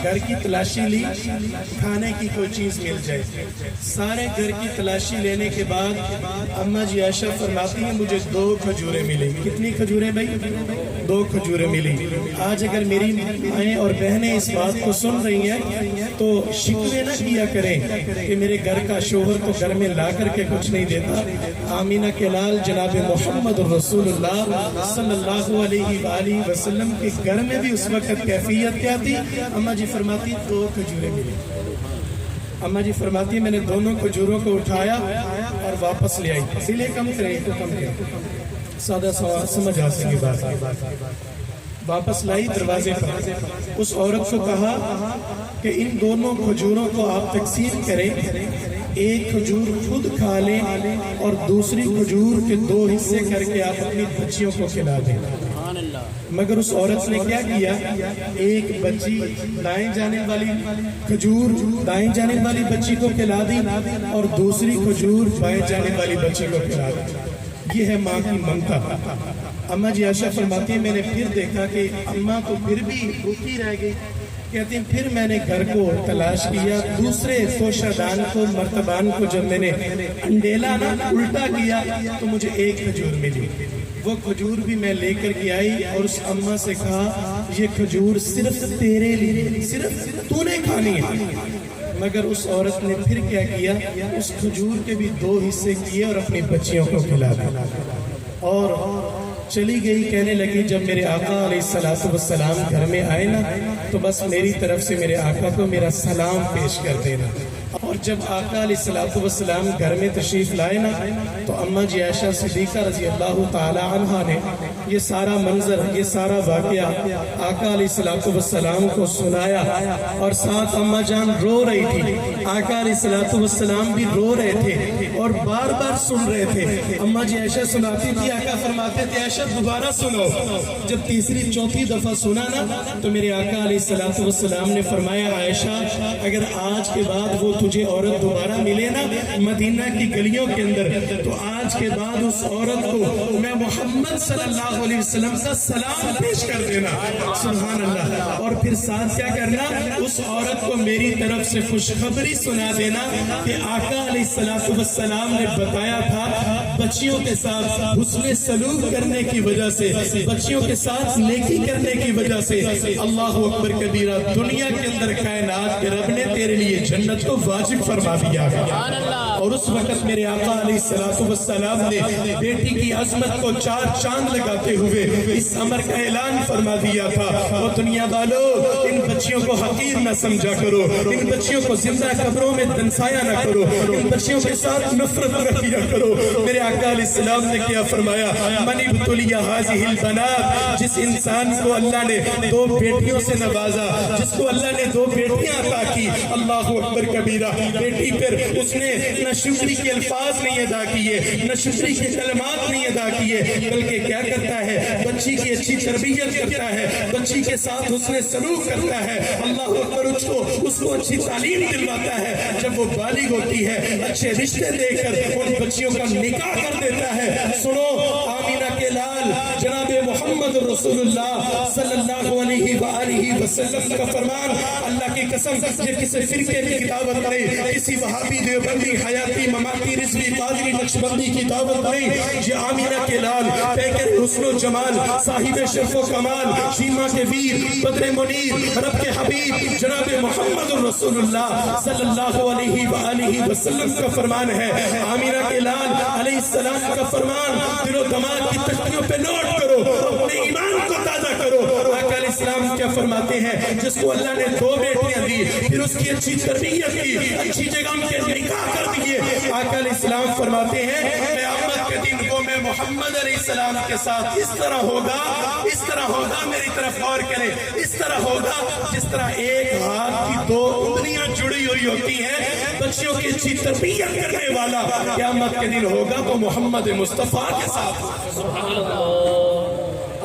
گھر کی تلاشی لی کھانے کی کوئی چیز مل جائے. سارے گھر کی تلاشی لینے کے بعد اماں جی عائشہ فرماتی ہیں مجھے 2 کھجوریں ملی. کتنی کھجوریں بھائی؟ 2 کھجوریں ملی. آج اگر میری مائیں اور بہنیں اس بات کو سن رہی ہیں تو شکوے نہ کیا کریں کہ میرے گھر کا شوہر تو گھر میں لا کر کے کچھ نہیں دیتا. آمینہ کے لال جناب محمد رسول اللہ صلی اللہ علیہ وآلہ وسلم کے گھر میں بھی اس وقت کیفیت کیا تھی؟ اماں جی فرماتی 2 کھجوریں ملی. اماں جی فرماتی میں نے دونوں کھجوروں کو اٹھایا اور واپس لے آئی. اسی لیے کم کریں تو کم کریں, سادہ سمجھ آ سکے بات. واپس لائی دروازے پر. اس عورت کو کہا کہ ان دونوں کھجوروں کو آپ تقسیم کریں, ایک کھجور خود کھا لیں اور دوسری کھجور کے 2 حصے کر کے آپ اپنی بچیوں کو کھلا دیں. مگر اس عورت نے کیا کیا؟ ایک بچی دائیں جانے والی کھجور دائیں جانے والی بچی کو کھلا دی اور دوسری کھجور بائیں جانے والی بچی کو کھلا دی. یہ ہے ماں کی ممتا. اماں جی عائشہ فرماتی ہیں میں نے پھر دیکھا کہ اماں تو پھر بھی بھوکی رہ گئی. کہتی ہیں پھر میں نے گھر کو تلاش کیا, دوسرے کوشہ دان کو مرتبان کو جب میں نے انڈیلا نا الٹا کیا تو مجھے 1 کھجور ملی. وہ کھجور بھی میں لے کر کے آئی اور اس اماں سے کہا یہ کھجور صرف تیرے لیے, صرف تو نے کھانی ہے. مگر اس عورت نے پھر کیا کیا؟ اس کھجور کے بھی 2 حصے کیے اور اپنی بچیوں کو کھلا دیا اور چلی گئی. کہنے لگی جب میرے آقا علیہ السلام گھر میں آئے نا تو بس میری طرف سے میرے آقا کو میرا سلام پیش کر دینا. اور جب آقا علیہ السلام گھر میں تشریف لائے نا تو اماں جی عائشہ صدیقہ رضی اللہ تعالی عنہا نے یہ سارا منظر, یہ سارا واقعہ آقا علیہ السلام کو سنایا اور ساتھ اماں جان رو رہی تھی. آقا علیہ السلام بھی رو رہے تھے اور بار بار سن رہے تھے. اماں جی عائشہ سناتی تھی, آقا فرماتے تھے عائشہ دوبارہ سنو. جب تیسری چوتھی دفعہ سنا نا تو میرے آقا علیہ السلام نے فرمایا عائشہ اگر آج کے بعد وہ تجھے عورت دوبارہ ملے نا مدینہ کی گلیوں کے اندر تو آج کے بعد اس عورت کو میں محمد صلی اللہ علیہ وسلم کا سلام پیش کر دینا. سبحان اللہ. اور پھر ساتھ کیا کرنا؟ اس عورت کو میری طرف سے خوشخبری سنا دینا کہ آقا علیہ السلام نے بتایا تھا بچیوں کے ساتھ حسن سلوک کرنے کی وجہ سے, بچیوں کے ساتھ نیکی کرنے کی وجہ سے اللہ اکبر کبیرہ دنیا کے اندر کائنات کے رب نے تیرے لیے جنت کو واجب فرما دیا گیا. اور اس وقت میرے آقا علیہ السلام نے بیٹی کی عظمت کو 4 چاند لگاتے ہوئے اس امر کا اعلان فرما دیا تھا اور دنیا والو ان بچیوں کو حقیر نہ سمجھا کرو, ان بچیوں کو زندہ قبروں میں دنسایا نہ کرو, ان بچیوں کے ساتھ نفرت نہ کیا کرو. میرے آقا علیہ السلام نے کیا فرمایا؟ من ابتلی هذه البنات, جس انسان کو اللہ نے 2 بیٹیوں سے نوازا, جس کو اللہ نے 2 بیٹیاں عطا کی, اللہ اکبر کبیرہ, بیٹی پر اس نے نہ شکری کے الفاظ نہیں ادا کیے, نہ شکری کے کلمات نہیں ادا کیے, بلکہ کیا کرتا ہے بچی کی اچھی تربیت کرتا ہے, بچی کے ساتھ حسن سلوک کرتا ہے, اللہ اکبر اس کو اچھی تعلیم دلواتا ہے. جب وہ بالغ ہوتی ہے اچھے رشتے دے کر ان بچیوں کا نکاح کر دیتا ہے. سنو آمینہ کے لال جناب محمد رسول اللہ صلی اللہ علیہ وآلہ وسلم کا فرمان, اللہ کی قسم یہ کسی فرقے کی دعوت نہیں, کسی وہابی دیوبندی حیاتی مماتی رضوی قادری نقشبندی کی دعوت نہیں. یہ آمینہ کے لال پیکر حسن و جمال, صاحب شرف و کمال, شیما کے ویر, بدر منیر, رب کے حبیب جناب محمد رسول اللہ صلی اللہ علیہ وآلہ وسلم کا فرمان ہے. آمینہ کے لال علیہ السلام کا فرمان دل و دماغ کی تختیوں پہ نوٹ کرو, اپنے ایمان کو تازہ کرو. آقا علیہ السلام کیا فرماتے ہیں؟ جس کو اللہ نے 2 بیٹیاں دی, پھر اس کی اچھی تربیت کی, اچھی جگہ کے نکاح کر دیے. آقا علیہ السلام فرماتے ہیں قیامت کے دن کو میں محمد علیہ السلام کے ساتھ اس طرح ہوگا, اس طرح ہوگا, میری طرف غور کریں, اس طرح ہوگا جس طرح ایک ہاتھ کی 2 انگلیاں جڑی ہوئی ہوتی ہیں. بچیوں کی اچھی تربیت کرنے والا قیامت کے دن ہوگا تو محمد مصطفیٰ کے ساتھ.